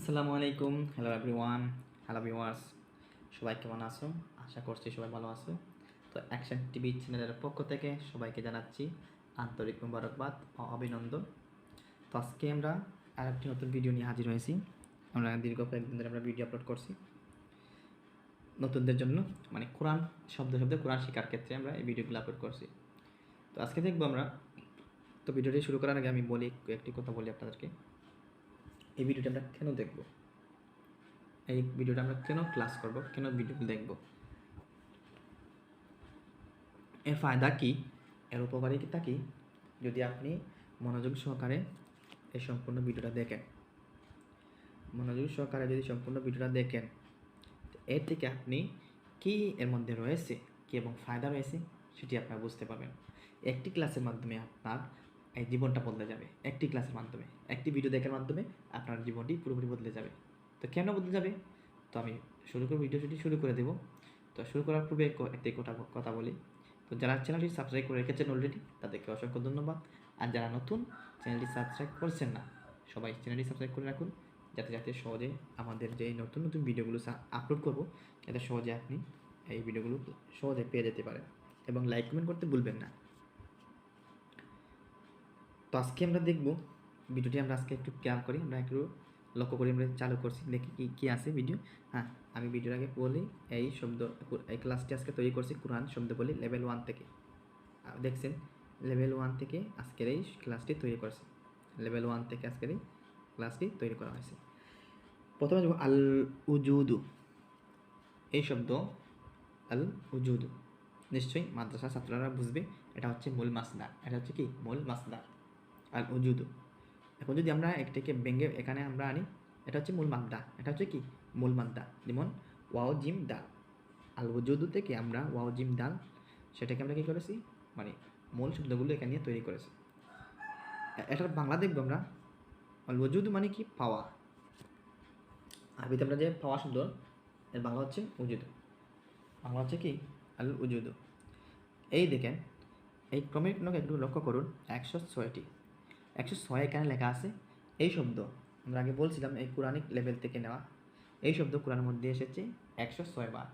আসসালামু আলাইকুম, hello everyone, hello viewers, সবাই কেমন আছো? আশা করছি সবাই ভালো আছো। তো অ্যাকশন টিভি চ্যানেলের পক্ষ থেকে সবাইকে জানাচ্ছি আন্তরিক মুবারকবাদ ও অভিনন্দন। তো আজকে আমরা আরেকটি নতুন ভিডিও নিয়ে হাজির হয়েছি। আমরা দীর্ঘ কয়েকদিন ধরে আমরা ভিডিও আপলোড করছি নতুনদের জন্য, মানে কোরআন শব্দে শব্দে কোরআন শেখার ক্ষেত্রে আমরা এই ভিডিওগুলো আপলোড করছি। তো আজকে দেখবো আমরা, তো ভিডিওটি শুরু করার আগে আমি বলি, একটি কথা বলি আপনাদেরকে। এই ভিডিওটি আমরা কেন দেখব, এই ভিডিওটা আমরা কেন ক্লাস করব, কেন ভিডিও দেখব, এর ফায়দা কী, এর উপকারিতা কী, যদি আপনি মনোযোগ সহকারে এই সম্পূর্ণ ভিডিওটা দেখেন, মনোযোগ সহকারে যদি সম্পূর্ণ ভিডিওটা দেখেন, এর থেকে আপনি কী এর মধ্যে রয়েছে, কী এবং ফায়দা রয়েছে সেটি আপনারা বুঝতে পারবেন। একটি ক্লাসের মাধ্যমে আপনার এই জীবনটা বদলে যাবে। একটি ক্লাসের মাধ্যমে, একটি ভিডিও দেখার মাধ্যমে আপনার জীবনটি পুরোপুরি বদলে যাবে। তো কেন বদলে যাবে, তো আমি ভিডিওটি শুরু করে দেব। তো শুরু করার পূর্বে একটি কথা বলি। তো যারা চ্যানেলটি সাবস্ক্রাইব করে রেখেছেন অলরেডি, তাদেরকে অসংখ্য ধন্যবাদ। আর যারা নতুন, চ্যানেলটি সাবস্ক্রাইব করছেন না, সবাই চ্যানেলটি সাবস্ক্রাইব করে রাখুন, যাতে সহজে আমাদের যে নতুন নতুন ভিডিওগুলো আপলোড করব, যাতে সহজে আপনি এই ভিডিওগুলো সহজে পেয়ে যেতে পারেন। এবং লাইক কমেন্ট করতে ভুলবেন না। তো আজকে আমরা দেখব ভিডিওটি, আমরা আজকে একটু খেয়াল করি, আমরা একটু লক্ষ্য করি, আমরা চালু করছি, দেখি কী আছে ভিডিও। হ্যাঁ, আমি ভিডিওর আগে বলি, এই ক্লাসটি আজকে তৈরি করছি কোরআন শব্দ বলি লেভেল 1 থেকে। দেখছেন, লেভেল 1 থেকে আজকের এই ক্লাসটি তৈরি করছি। লেভেল 1 থেকে আজকের এই ক্লাসটি তৈরি করা হয়েছে। প্রথমে যাব আল উজুদু। এই শব্দ আল উজুদু নিশ্চয়ই মাদ্রাসা ছাত্ররা বুঝবে, এটা হচ্ছে মূল মাসদার। এটা হচ্ছে কি মূল মাসদার, আল উজুদু। এখন যদি আমরা একটাকে ভেঙে এখানে আমরা আনি, এটা হচ্ছে মূল মাদ্দা, এটা হচ্ছে কি মূল মাদ্দা। যেমন ওয়াও জিম দাল, আল উজুদু থেকে আমরা ওয়াও জিম দাল, সেটাকে আমরা কী করেছি, মানে মূল শব্দগুলো এখানে নিয়ে তৈরি করেছি। এটার বাংলা দেখবো আমরা, আল উজুদু মানে কি পাওয়া। আরবিতে আমরা যে পাওয়া শব্দ, এর বাংলা হচ্ছে উজুদু, বাংলা হচ্ছে কি আল উজুদু। এই দেখেন, এই ক্রমিক নক একটু লক্ষ্য করুন, 106টি, 106 এখানে লেখা আছে। এই শব্দ আমরা আগে বলছিলাম এই কোরআনিক লেভেল থেকে নেওয়া। এই শব্দ কোরআনের মধ্যে এসেছে 106 বার।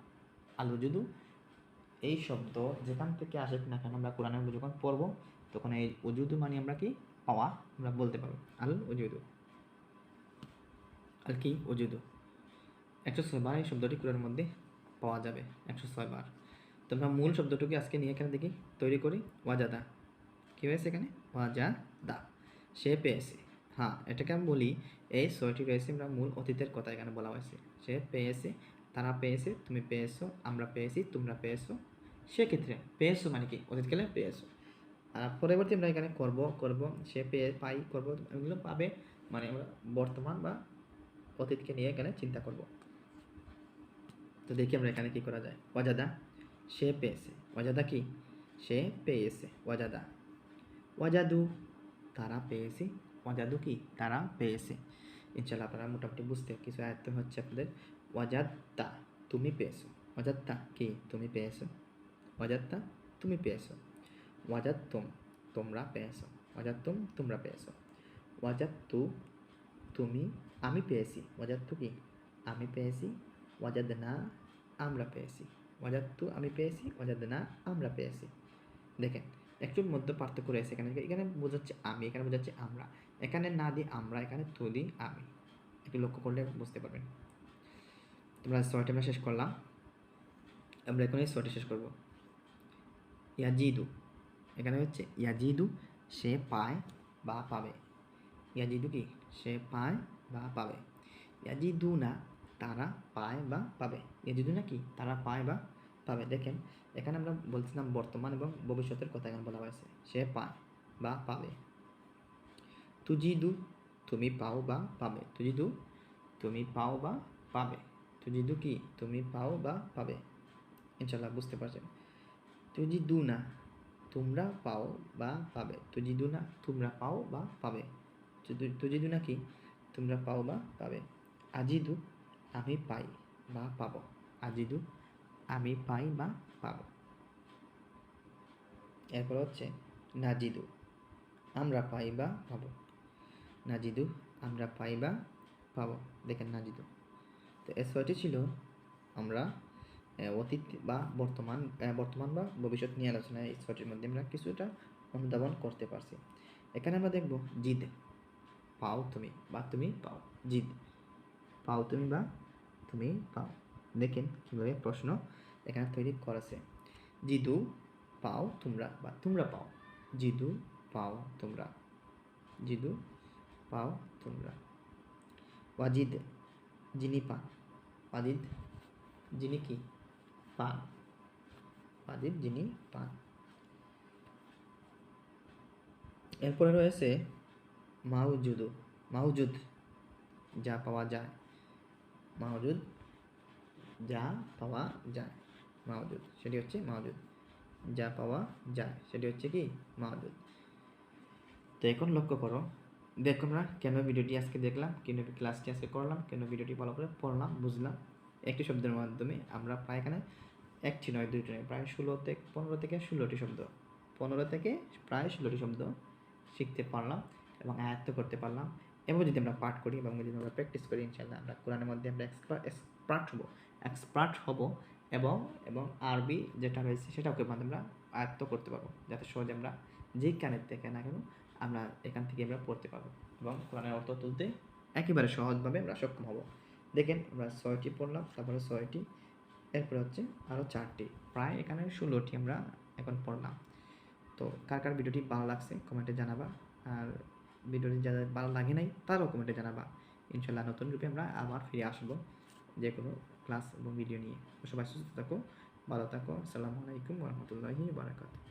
আল উজুদু এই শব্দ যেখান থেকে আসে না কেন, আমরা কোরআনের যখন পড়বো তখন এই উজুদু মানে আমরা কি পাওয়া, আমরা বলতে পারবো আল উজুদু, আল কি উজুদু। 106 বার এই শব্দটি কোরআনের মধ্যে পাওয়া যাবে, 106 বার। তো আমরা মূল শব্দটুকু আজকে নিয়ে এখানে দেখি তৈরি করি। ওয়াজাদা, কী হয়েছে এখানে, ওয়াজাদা, সে পেয়েছে। হ্যাঁ, এটাকে আমি বলি, এই 6টি রয়েছে, আমরা মূল অতীতের কথা এখানে বলা হয়েছে। সে পেয়েছে, তারা পেয়েছে, তুমি পেয়েছো, আমরা পেয়েছি, তোমরা পেয়েছো। সেক্ষেত্রে পেয়েছো মানে কি অতীতকালে পেয়েছো। আর পরবর্তী আমরা এখানে করব, সে পাই করব, এগুলো পাবে, মানে আমরা বর্তমান বা অতীতকে নিয়ে এখানে চিন্তা করব। তো দেখি আমরা এখানে কি করা যায়। ওয়াজাদা, সে পেয়েছে। ওয়াজাদা কি, সে পেয়েছে। ওয়াজাদা, ওয়াজাদু, তারা পেয়েছে। ওয়াজাদু কি, তারা পেয়েছে। ইনশাল্লাহ আপনারা মোটামুটি বুঝতে কিছু আয়ত্ত হচ্ছে আপনাদের। ওয়াজাদতা, তুমি পেয়েছো। ওয়াজাদতা কি, তুমি পেয়েছো। ওয়াজাদতা, তুমি পেয়েছো। ওয়াজাদতুম, তোমরা পেয়েছো। ওয়াজাদতুম, তোমরা পেয়েছো। ওয়াজাদতু, তুমি, আমি পেয়েছি। ওয়াজাদতু কি, আমি পেয়েছি। ওয়াজাদনা, আমরা পেয়েছি। ওয়াজাদতু, আমি পেয়েছি। ওয়াজাদনা, আমরা পেয়েছি। দেখেন, একটু মধ্যে পার্থক্য রয়েছে এখানে। এখানে বোঝাচ্ছে আমি, এখানে বোঝাচ্ছে আমরা। এখানে না দিই আমরা, এখানে তো দিই আমি। একটু লক্ষ্য করলে বুঝতে পারবেন। তোমরা 6টি আমরা শেষ করলাম, আমরা এখন এই 6টি শেষ করব। ইয়াজিদু, এখানে হচ্ছে ইয়াজিদু, সে পায় বা পাবে। ইয়াজিদু কি, সে পায় বা পাবে। ইয়াজিদু না, তারা পায় বা পাবে। ইয়াজিদু না কি, তারা পায় বা পাবে। দেখেন, এখানে আমরা বলছিলাম বর্তমান এবং ভবিষ্যতের কথা এখানে বলা হয়েছে। সে পায় বা পাবে। তুজিদু, তুমি পাও বা পাবে। তুজিদু, তুমি পাও বা পাবে। তুজিদু কি, তুমি পাও বা পাবে। ইনশাল্লাহ বুঝতে পারছেন। তুজিদু না, তোমরা পাও বা পাবে। তুজিদু না, তোমরা পাও বা পাবে। তুজিদু না কি, তোমরা পাও বা পাবে। আজিদু, আমি পাই বা পাবো। আজিদু, আমি পাই বা পাবো। এরপর হচ্ছে নাজিদু, আমরা পাই বা পাবো। নাজিদু, আমরা পাই বা পাবো। দেখেন নাজিদু। তো এই 6টি ছিল আমরা অতীত বা বর্তমান বা ভবিষ্যৎ নিয়ে আলোচনা। এই 6টির মধ্যে আমরা কিছুটা অনুধাবন করতে পারছি। এখানে আমরা দেখব জিদ, পাও তুমি বা তুমি পাও। জিদ, পাও তুমি বা তুমি পাও। দেখেন কীভাবে প্রশ্ন এখানে তৈরি করেছে। জিদু পাও তোমরা বা তোমরা পাও। জিদু পাও তোমরা, জিদু পাও তোমরা। ওয়াজিদ, যিনি পান। ওয়াজিদ, যিনি কি পান। ওয়াজিদ, যিনি পান। এরপরে রয়েছে মাউজুদু, মাউজুদ, যা পাওয়া যায়। মাউজুদ, যা পাওয়া যায়। মাউজুদ, সেটি হচ্ছে মাউজুদ। যা পাওয়া যায় সেটি হচ্ছে কি মাউজুদ। তো এখন লক্ষ্য করো, দেখো আমরা কেন ভিডিওটি আজকে দেখলাম, কেন ক্লাসটি আজকে করলাম, কেন ভিডিওটি ভালো করে পড়লাম, বুঝলাম। একটি শব্দের মাধ্যমে আমরা প্রায় এখানে একটি নয়, দুইটি নয়, প্রায় 15 থেকে 16টি শব্দ, 15 থেকে প্রায় 16টি শব্দ শিখতে পারলাম এবং আয়ত্ত করতে পারলাম। এবং যদি আমরা পাঠ করি এবং যদি আমরা প্র্যাকটিস করি, ইনশাআল্লাহ আমরা কোরআনের মধ্যে আমরা এক্সপার্ট হব এবং এবং আরবি যেটা রয়েছে সেটাকে আমরা আয়ত্ত করতে পারবো, যাতে সহজে আমরা যেই কানের থেকে না কেন আমরা এখান থেকে আমরা পড়তে পারবো এবং কোরআনের অর্থ তুলতে একেবারে সহজভাবে আমরা সক্ষম হব। দেখেন আমরা 6টি পড়লাম, তারপরে 6টি, এরপরে হচ্ছে আরও 4টি, প্রায় এখানে 16টি আমরা এখন পড়লাম। তো কার কার ভিডিওটি ভালো লাগছে কমেন্টে জানাবা, আর ভিডিওটি যাদের ভালো লাগে নাই তারাও কমেন্টে জানাবা। ইনশাল্লাহ নতুন রূপে আমরা আবার ফিরে আসবো যে কোনো ক্লাস এবং ভিডিও নিয়ে। সবাই সুস্থ থাকো, ভালো থাকো। আসসালামু আলাইকুম ওয়া রাহমাতুল্লাহি ওয়া বারাকাতুহু।